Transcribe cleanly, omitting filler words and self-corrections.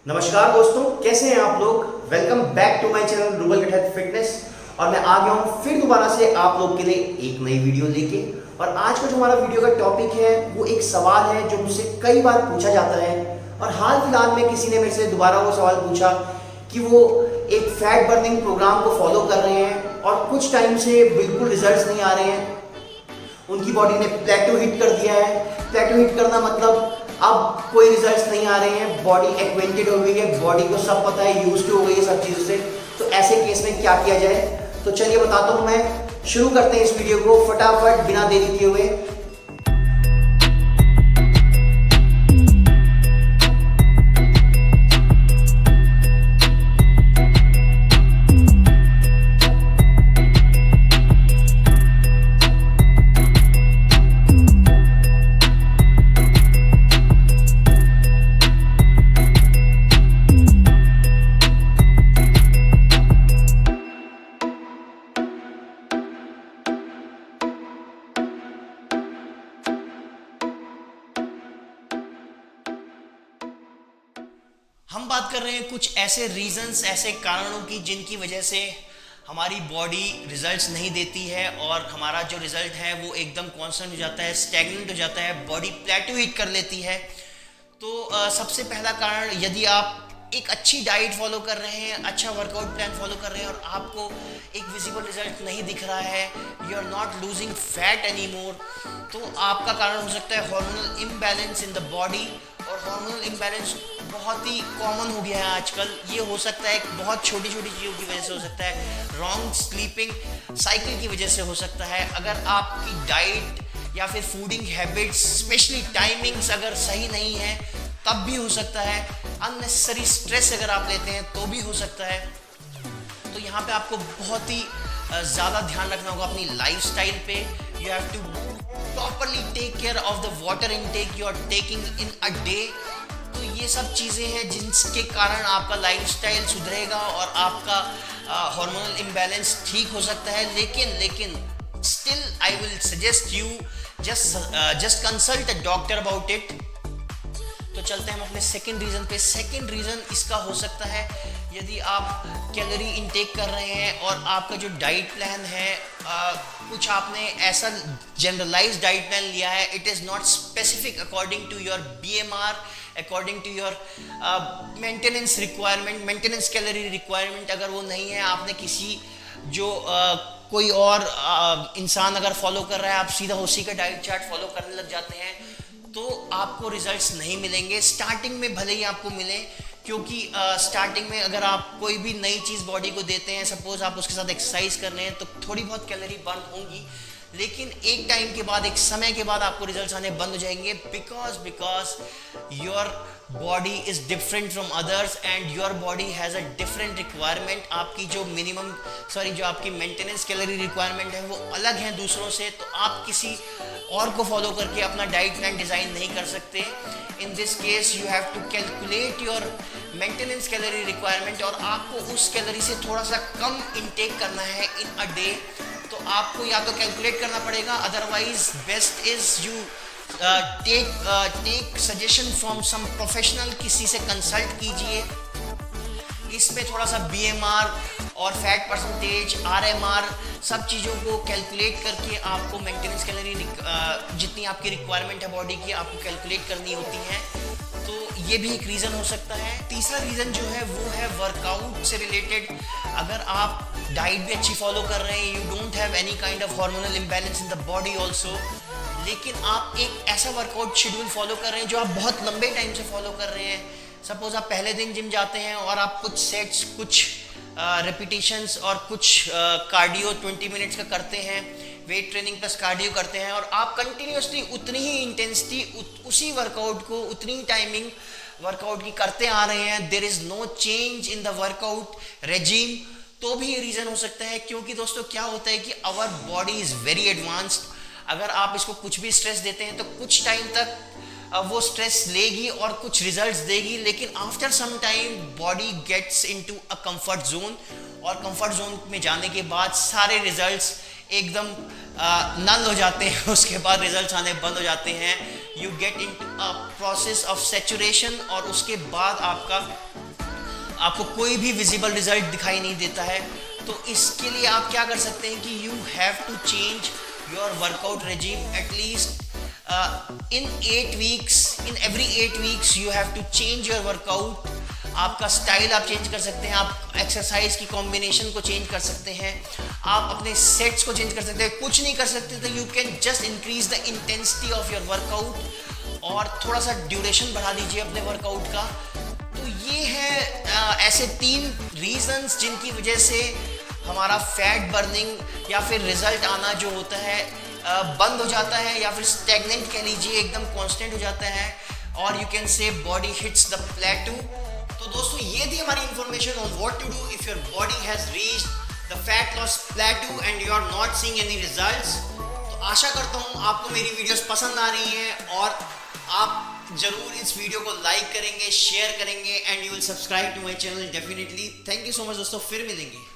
नमस्कार दोस्तों, कैसे हैं आप लोग। Welcome back to my channel Rubal gut fitness. और मैं आ गया हूँ फिर दोबारा से आप लोग के लिए एक नई वीडियो लेके। और आज का जो हमारा वीडियो का टॉपिक है वो एक सवाल है जो मुझसे कई बार पूछा जाता है। और हाल फिलहाल में किसी ने मेरे से दोबारा वो सवाल पूछा कि वो एक फैट बर्निंग प्रोग्राम को फॉलो कर रहे हैं और कुछ टाइम से बिल्कुल रिजल्ट नहीं आ रहे हैं। उनकी बॉडी ने प्लेटो हिट कर दिया है। प्लेटो हिट करना मतलब अब कोई रिजल्ट्स नहीं आ रहे हैं, बॉडी एक्वेंटेड हो गई है, बॉडी को सब पता है, यूज्ड हो गई है सब चीज़ों से। तो ऐसे केस में क्या किया जाए, तो चलिए बताता हूँ मैं। शुरू करते हैं इस वीडियो को फटाफट बिना देरी किए हुए। हम बात कर रहे हैं कुछ ऐसे रीजंस, ऐसे कारणों की जिनकी वजह से हमारी बॉडी रिजल्ट्स नहीं देती है और हमारा जो रिजल्ट है वो एकदम कांस्टेंट हो जाता है, स्टैग्नेंट हो जाता है, बॉडी प्लेटो हिट कर लेती है। तो सबसे पहला कारण, यदि आप एक अच्छी डाइट फॉलो कर रहे हैं, अच्छा वर्कआउट प्लान फॉलो कर रहे हैं और आपको एक विजिबल रिजल्ट नहीं दिख रहा है, you are not losing fat any more, तो आपका कारण हो सकता है hormonal imbalance in the body. और हार्मोनल इम्बैलेंस बहुत ही कॉमन हो गया है आजकल। ये हो सकता है बहुत छोटी छोटी चीज़ों की वजह से हो सकता है, रॉन्ग स्लीपिंग साइकिल की वजह से हो सकता है, अगर आपकी डाइट या फिर फूडिंग हैबिट्स स्पेशली टाइमिंग्स अगर सही नहीं है तब भी हो सकता है, अननेसेसरी स्ट्रेस अगर आप लेते हैं तो भी हो सकता है। तो यहाँ पे आपको बहुत ही ज़्यादा ध्यान रखना होगा अपनी लाइफस्टाइल पे। You have to properly take care of the water intake you are taking in a day. तो ये सब चीज़ें हैं जिनके कारण आपका लाइफस्टाइल सुधरेगा और आपका हार्मोनल इम्बैलेंस ठीक हो सकता है। लेकिन still I will suggest you just consult a doctor about it. तो चलते हैं हम अपने सेकंड रीज़न पे। सेकंड रीज़न इसका हो सकता है, यदि आप कैलोरी इनटेक कर रहे हैं और आपका जो डाइट प्लान है, कुछ आपने ऐसा जनरलाइज डाइट प्लान लिया है, it is not specific according to your BMR, according to your maintenance requirement, maintenance calorie requirement अगर वो नहीं है, आपने किसी जो कोई और इंसान अगर फॉलो कर रहा है, आप सीधा उसी का डाइट चार्ट फॉलो करने लग जाते हैं, तो आपको रिजल्ट्स नहीं मिलेंगे। स्टार्टिंग में भले ही आपको मिले, क्योंकि स्टार्टिंग में अगर आप कोई भी नई चीज़ बॉडी को देते हैं, सपोज आप उसके साथ एक्सरसाइज कर रहे हैं, तो थोड़ी बहुत कैलोरी बर्न होंगी, लेकिन एक टाइम के बाद, एक समय के बाद आपको रिजल्ट्स आने बंद हो जाएंगे। Because your body is different from others and your body has a different requirement. आपकी जो जो आपकी मेंटेनेंस कैलोरी रिक्वायरमेंट है वो अलग है दूसरों से। तो आप किसी और को फॉलो करके अपना डाइट प्लान डिज़ाइन नहीं कर सकते। In this case you have to calculate your maintenance calorie requirement और आपको उस कैलोरी से थोड़ा सा कम इनटेक करना है इन अ डे। तो आपको या तो कैलकुलेट करना पड़ेगा, otherwise best is you take suggestion from some professional, किसी से कंसल्ट कीजिए। इसमें थोड़ा सा BMR और फैट परसेंटेज, RMR सब चीज़ों को कैलकुलेट करके आपको मेंटेनेंस कैलोरी जितनी आपकी रिक्वायरमेंट है बॉडी की, आपको कैलकुलेट करनी होती है। तो ये भी एक रीज़न हो सकता है। तीसरा रीज़न जो है वो है वर्कआउट से रिलेटेड। अगर आप डाइट भी अच्छी फॉलो कर रहे हैं, you don't have any kind of hormonal imbalance in the body also, लेकिन आप एक ऐसा वर्कआउट शेड्यूल फॉलो कर रहे हैं जो आप बहुत लंबे टाइम से फॉलो कर रहे हैं। सपोज आप पहले दिन जिम जाते हैं और आप कुछ सेट्स, कुछ रेपिटेशंस और कुछ कार्डियो 20 मिनट्स का करते हैं, वेट ट्रेनिंग प्लस कार्डियो करते हैं, और आप कंटिन्यूसली उतनी ही इंटेंसिटी, उसी वर्कआउट को उतनी ही टाइमिंग वर्कआउट की करते आ रहे हैं, there is no change in the workout regime, तो भी ये रीज़न हो सकता है। क्योंकि दोस्तों क्या होता है कि our body is very advanced. अगर आप इसको कुछ भी स्ट्रेस देते हैं तो कुछ टाइम तक वो स्ट्रेस लेगी और कुछ रिजल्ट्स देगी, लेकिन after some time body gets into a comfort zone, और कंफर्ट जोन में जाने के बाद सारे रिजल्ट्स एकदम नल हो जाते हैं, उसके बाद रिजल्ट्स आने बंद हो जाते हैं। You get into a process of saturation, और उसके बाद आपका आपको कोई भी विजिबल रिजल्ट दिखाई नहीं देता है, तो इसके लिए आप क्या कर सकते हैं कि you have to change your workout regime at least in 8 weeks, in every 8 weeks you have to change your workout. आपका स्टाइल आप चेंज कर सकते हैं, आप एक्सरसाइज की कॉम्बिनेशन को चेंज कर सकते हैं, आप अपने सेट्स को चेंज कर सकते हैं। कुछ नहीं कर सकते तो you can just increase the intensity of your workout और थोड़ा सा ड्यूरेशन बढ़ा दीजिए अपने वर्कआउट का। तो ये है ऐसे 3 रीजंस जिनकी वजह से हमारा फैट बर्निंग या फिर रिजल्ट आना जो होता है बंद हो जाता है, या फिर स्टैग्नेंट कह लीजिए, एकदम कांस्टेंट हो जाता है, और you can say body hits the plateau. तो दोस्तों ये थी हमारी information on what to do if your body has reached the fat loss plateau and you are not seeing any results. तो आशा करता हूँ आपको मेरी वीडियोस पसंद आ रही हैं और आप जरूर इस वीडियो को लाइक करेंगे, शेयर करेंगे and you will subscribe to my channel definitely. Thank you so much दोस्तों, फिर मिलेंगे।